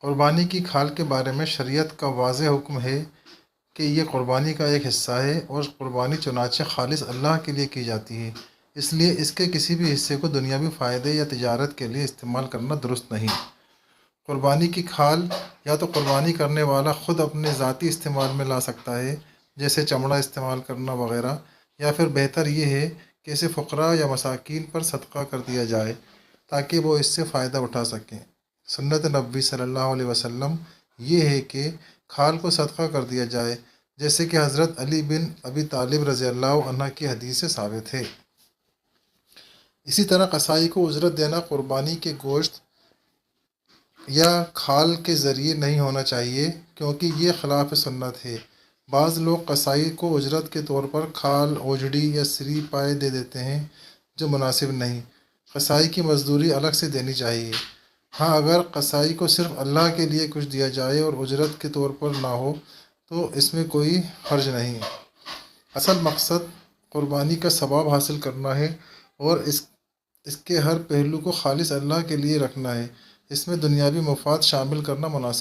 قربانی کی کھال کے بارے میں شریعت کا واضح حکم ہے کہ یہ قربانی کا ایک حصہ ہے اور قربانی چنانچہ خالص اللہ کے لیے کی جاتی ہے، اس لیے اس کے کسی بھی حصے کو دنیاوی فائدے یا تجارت کے لیے استعمال کرنا درست نہیں۔ قربانی کی کھال یا تو قربانی کرنے والا خود اپنے ذاتی استعمال میں لا سکتا ہے، جیسے چمڑا استعمال کرنا وغیرہ، یا پھر بہتر یہ ہے کہ اسے فقراء یا مساکین پر صدقہ کر دیا جائے تاکہ وہ اس سے فائدہ اٹھا سکیں۔ سنت نبوی صلی اللہ علیہ وسلم یہ ہے کہ کھال کو صدقہ کر دیا جائے، جیسے کہ حضرت علی بن ابی طالب رضی اللہ عنہ کی حدیث سے ثابت ہے۔ اسی طرح قصائی کو اجرت دینا قربانی کے گوشت یا کھال کے ذریعے نہیں ہونا چاہیے، کیونکہ یہ خلاف سنت ہے۔ بعض لوگ قصائی کو اجرت کے طور پر کھال، اوجڑی یا سری پائے دے دیتے ہیں، جو مناسب نہیں۔ قصائی کی مزدوری الگ سے دینی چاہیے۔ ہاں، اگر قصائی کو صرف اللہ کے لیے کچھ دیا جائے اور اجرت کے طور پر نہ ہو تو اس میں کوئی حرج نہیں۔ اصل مقصد قربانی کا ثواب حاصل کرنا ہے اور اس کے ہر پہلو کو خالص اللہ کے لیے رکھنا ہے، اس میں دنیاوی مفاد شامل کرنا مناسب